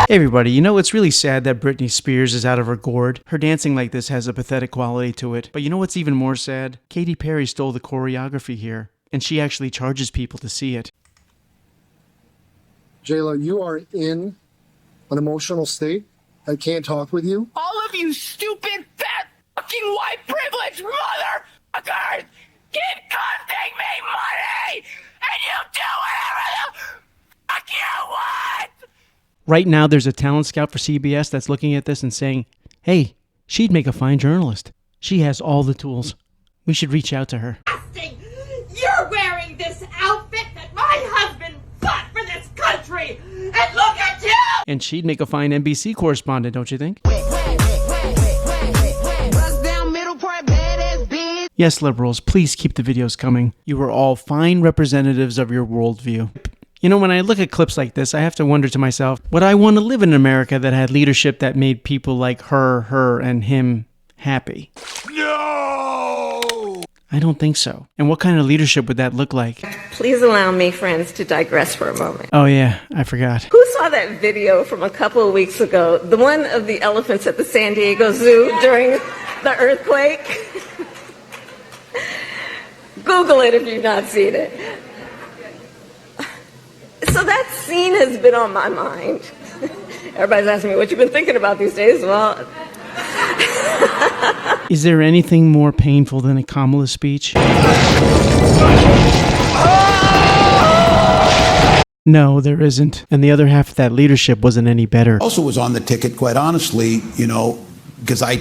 Hey everybody, you know it's really sad that Britanny Spears is out of her gourd. Her dancing like this has a pathetic quality to it. But you know what's even more sad? Katy Perry stole the choreography here, and she actually charges people to see it. Jayla, you are in an emotional state. I can't talk with you. All of you stupid, fat, fucking white privileged motherfuckers keep costing me money, and you do whatever the fuck you want! Right now, there's a talent scout for CBS that's looking at this and saying, hey, she'd make a fine journalist. She has all the tools. We should reach out to her. You're wearing this outfit that my husband bought for this country, and look at you! And she'd make a fine NBC correspondent, don't you think? Yes, liberals, please keep the videos coming. You are all fine representatives of your worldview. You know, when I look at clips like this, I have to wonder to myself, would I want to live in America that had leadership that made people like her, and him happy? No! I don't think so. And what kind of leadership would that look like? Please allow me, friends, to digress for a moment. Oh yeah, I forgot. Who saw that video from a couple of weeks ago? The one of the elephants at the San Diego Zoo during the earthquake? Google it if you've not seen it. So that scene has been on my mind. Everybody's asking me what you've been thinking about these days. Well, is there anything more painful than a Kamala speech? No, there isn't. And the other half of that leadership wasn't any better. Also was on the ticket, quite honestly, you know, because I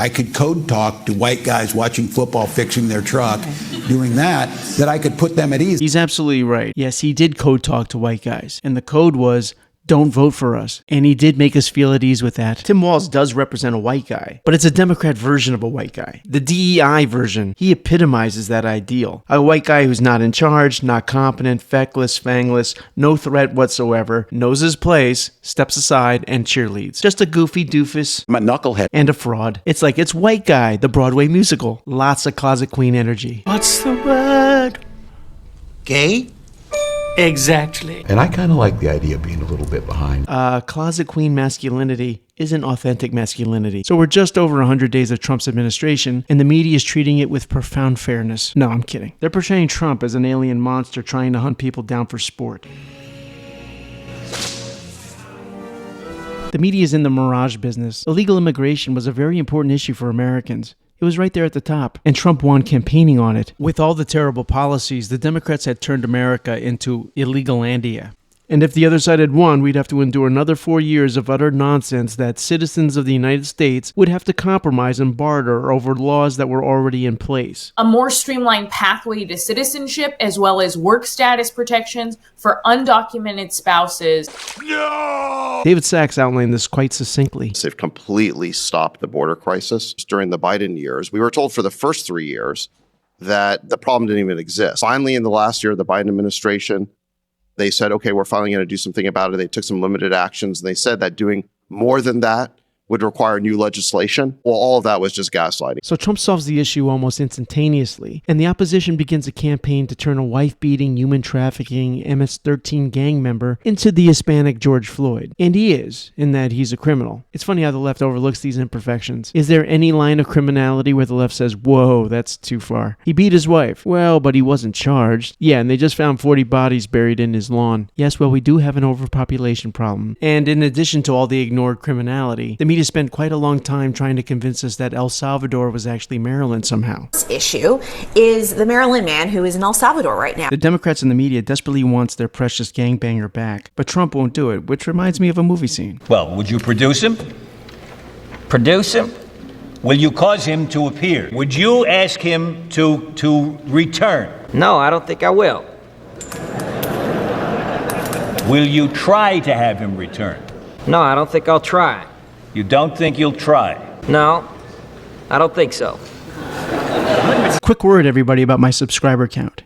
could code talk to white guys watching football, fixing their truck, doing that I could put them at ease. He's absolutely right. Yes, he did code talk to white guys. And the code was, don't vote for us. And he did make us feel at ease with that. Tim Walz does represent a white guy, but it's a Democrat version of a white guy. The DEI version. He epitomizes that ideal. A white guy who's not in charge, not competent, feckless, fangless, no threat whatsoever, knows his place, steps aside, and cheerleads. Just a goofy doofus. I'm a knucklehead. And a fraud. It's like it's White Guy, the Broadway musical. Lots of closet queen energy. What's the word? Gay? Exactly. And I kind of like the idea of being a little bit behind. Closet queen masculinity isn't authentic masculinity. So we're just over 100 days of Trump's administration, and the media is treating it with profound fairness. No, I'm kidding. They're portraying Trump as an alien monster trying to hunt people down for sport. The media is in the mirage business. Illegal immigration was a very important issue for Americans. It was right there at the top, and Trump won campaigning on it. With all the terrible policies, the Democrats had turned America into illegalandia. And if the other side had won, we'd have to endure another 4 years of utter nonsense that citizens of the United States would have to compromise and barter over laws that were already in place. A more streamlined pathway to citizenship, as well as work status protections for undocumented spouses. No! David Sachs outlined this quite succinctly. They've completely stopped the border crisis during the Biden years. We were told for the first 3 years that the problem didn't even exist. Finally, in the last year of the Biden administration, they said, okay, we're finally going to do something about it. They took some limited actions. And they said that doing more than that would require new legislation. Well, all of that was just gaslighting. So Trump solves the issue almost instantaneously, and the opposition begins a campaign to turn a wife-beating, human-trafficking MS-13 gang member into the Hispanic George Floyd. And he is, in that he's a criminal. It's funny how the left overlooks these imperfections. Is there any line of criminality where the left says, whoa, that's too far? He beat his wife. Well, but he wasn't charged. Yeah, and they just found 40 bodies buried in his lawn. Yes, well, we do have an overpopulation problem. And in addition to all the ignored criminality, the media spent quite a long time trying to convince us that El Salvador was actually Maryland somehow. This issue is the Maryland man who is in El Salvador right now. The Democrats and the media desperately wants their precious gangbanger back, but Trump won't do it, which reminds me of a movie scene. Well, would you produce him? Produce him? Will you cause him to appear? Would you ask him to return? No, I don't think I will. Will you try to have him return? No, I don't think I'll try. You don't think you'll try? No, I don't think so. Quick word, everybody, about my subscriber count.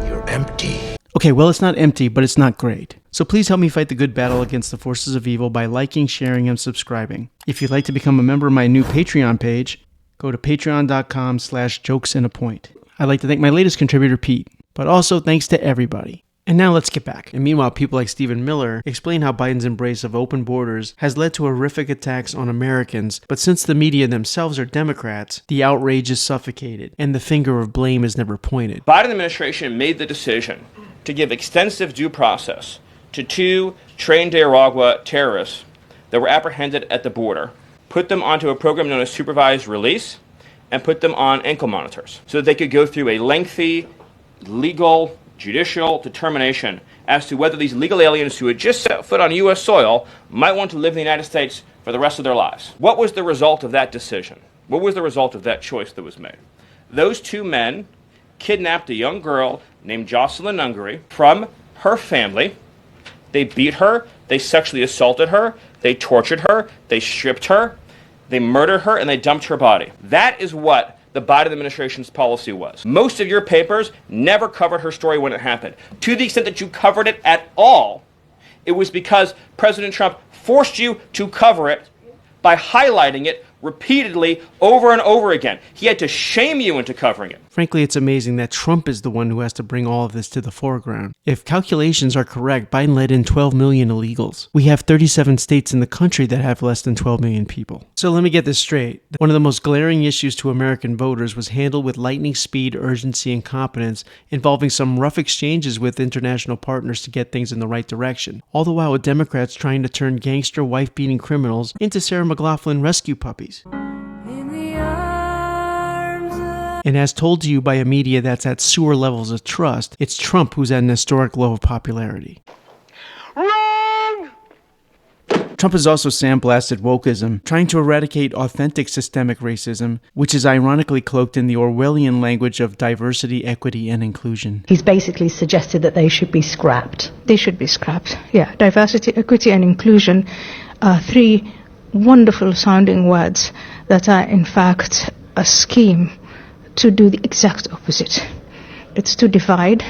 You're empty. Okay, well, it's not empty, but it's not great. So please help me fight the good battle against the forces of evil by liking, sharing, and subscribing. If you'd like to become a member of my new Patreon page, go to patreon.com/jokesandapoint. I'd like to thank my latest contributor, Pete, but also thanks to everybody. And now let's get back. And meanwhile, people like Stephen Miller explain how Biden's embrace of open borders has led to horrific attacks on Americans, but since the media themselves are Democrats, the outrage is suffocated, and the finger of blame is never pointed. Biden administration made the decision to give extensive due process to 2 trained Nicaragua terrorists that were apprehended at the border, put them onto a program known as supervised release, and put them on ankle monitors so that they could go through a lengthy, legal, judicial determination as to whether these legal aliens who had just set foot on U.S. soil might want to live in the United States for the rest of their lives. What was the result of that decision? What was the result of that choice that was made? Those 2 men kidnapped a young girl named Jocelyn Ungary from her family. They beat her, they sexually assaulted her, they tortured her, they stripped her, they murdered her, and they dumped her body. That is what the Biden administration's policy was. Most of your papers never covered her story when it happened. To the extent that you covered it at all, it was because President Trump forced you to cover it by highlighting it repeatedly over and over again. He had to shame you into covering it. Frankly, it's amazing that Trump is the one who has to bring all of this to the foreground. If calculations are correct, Biden let in 12 million illegals. We have 37 states in the country that have less than 12 million people. So let me get this straight. One of the most glaring issues to American voters was handled with lightning speed, urgency, and competence, involving some rough exchanges with international partners to get things in the right direction. All the while with Democrats trying to turn gangster, wife-beating criminals into Sarah McLachlan rescue puppies. And as told to you by a media that's at sewer levels of trust, it's Trump who's at an historic low of popularity. Wrong! Trump has also sandblasted wokeism, trying to eradicate authentic systemic racism, which is ironically cloaked in the Orwellian language of diversity, equity, and inclusion. He's basically suggested that they should be scrapped. They should be scrapped. Yeah, diversity, equity, and inclusion are 3 wonderful sounding words that are in fact a scheme to do the exact opposite. It's to divide,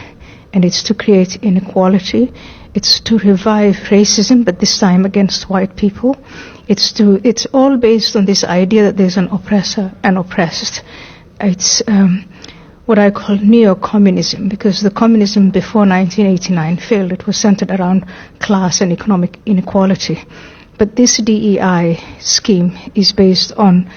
and it's to create inequality. It's to revive racism, but this time against white people. It's all based on this idea that there's an oppressor and oppressed. It's what I call neo-communism, because the communism before 1989 failed. It was centered around class and economic inequality. But this DEI scheme is based on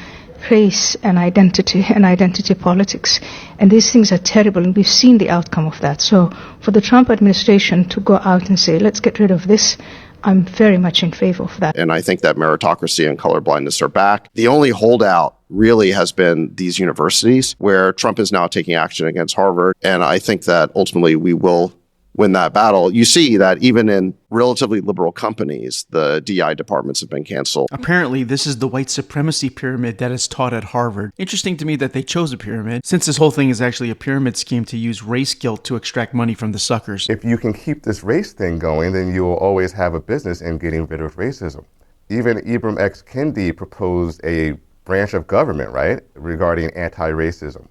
race and identity politics. And these things are terrible, and we've seen the outcome of that. So for the Trump administration to go out and say, let's get rid of this, I'm very much in favor of that. And I think that meritocracy and colorblindness are back. The only holdout really has been these universities, where Trump is now taking action against Harvard. And I think that ultimately we will win that battle. You see that even in relatively liberal companies, the DI departments have been canceled. Apparently, this is the white supremacy pyramid that is taught at Harvard. Interesting to me that they chose a pyramid, since this whole thing is actually a pyramid scheme to use race guilt to extract money from the suckers. If you can keep this race thing going, then you will always have a business in getting rid of racism. Even Ibram X. Kendi proposed a branch of government, right, regarding anti-racism.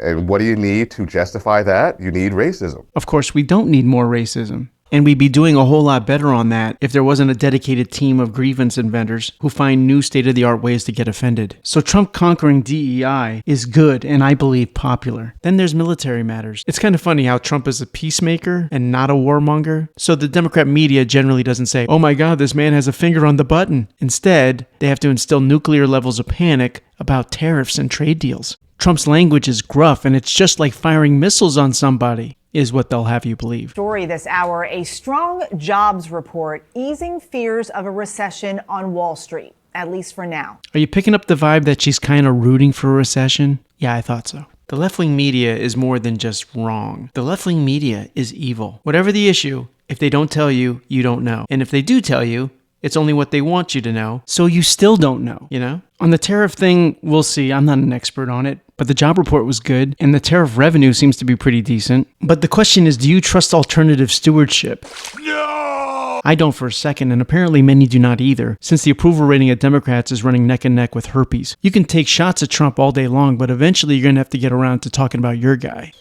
And what do you need to justify that? You need racism. Of course, we don't need more racism. And we'd be doing a whole lot better on that if there wasn't a dedicated team of grievance inventors who find new state-of-the-art ways to get offended. So Trump conquering DEI is good and I believe popular. Then there's military matters. It's kind of funny how Trump is a peacemaker and not a warmonger. So the Democrat media generally doesn't say, oh my God, this man has a finger on the button. Instead, they have to instill nuclear levels of panic about tariffs and trade deals. Trump's language is gruff, and it's just like firing missiles on somebody, is what they'll have you believe. Story this hour, a strong jobs report easing fears of a recession on Wall Street, at least for now. Are you picking up the vibe that she's kind of rooting for a recession? Yeah, I thought so. The left-wing media is more than just wrong. The left-wing media is evil. Whatever the issue, if they don't tell you, you don't know. And if they do tell you, it's only what they want you to know, so you still don't know, you know? On the tariff thing, we'll see. I'm not an expert on it, but the job report was good, and the tariff revenue seems to be pretty decent. But the question is, do you trust alternative stewardship? No! I don't for a second, and apparently many do not either, since the approval rating of Democrats is running neck and neck with herpes. You can take shots at Trump all day long, but eventually you're going to have to get around to talking about your guy.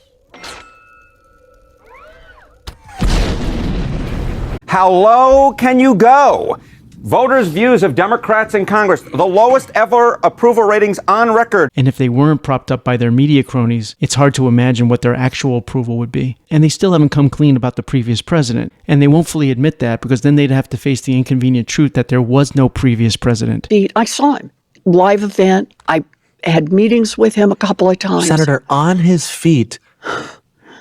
How low can you go? Voters' views of Democrats in Congress, the lowest ever approval ratings on record. And if they weren't propped up by their media cronies, it's hard to imagine what their actual approval would be. And they still haven't come clean about the previous president. And they won't fully admit that because then they'd have to face the inconvenient truth that there was no previous president. I saw him. Live event. I had meetings with him a couple of times. Senator, on his feet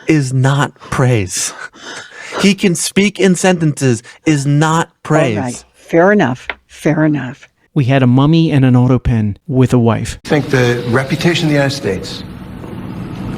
is not praise. He can speak in sentences is not praise. All right. Fair enough. Fair enough. We had a mummy and an auto pen with a wife. I think the reputation of the United States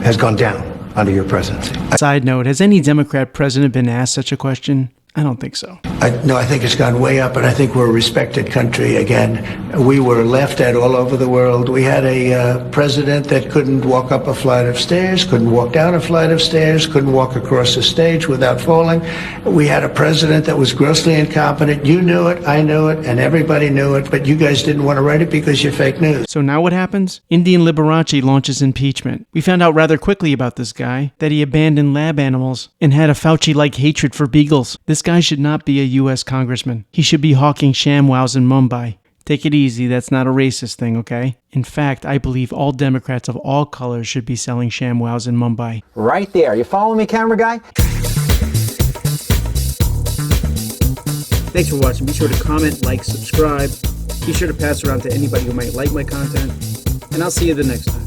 has gone down under your presidency. Side note, has any Democrat president been asked such a question? I don't think so. No, I think it's gone way up, and I think we're a respected country again. We were laughed at all over the world. We had a president that couldn't walk up a flight of stairs, couldn't walk down a flight of stairs, couldn't walk across a stage without falling. We had a president that was grossly incompetent. You knew it, I knew it, and everybody knew it, but you guys didn't want to write it because you're fake news. So now what happens? Indian Liberace launches impeachment. We found out rather quickly about this guy, that he abandoned lab animals and had a Fauci-like hatred for beagles. This guy should not be a U.S. congressman. He should be hawking ShamWows in Mumbai. Take it easy, that's not a racist thing, okay? In fact, I believe all Democrats of all colors should be selling ShamWows in Mumbai. Right there. You follow me, camera guy? Thanks for watching. Be sure to comment, like, subscribe. Be sure to pass around to anybody who might like my content. And I'll see you the next time.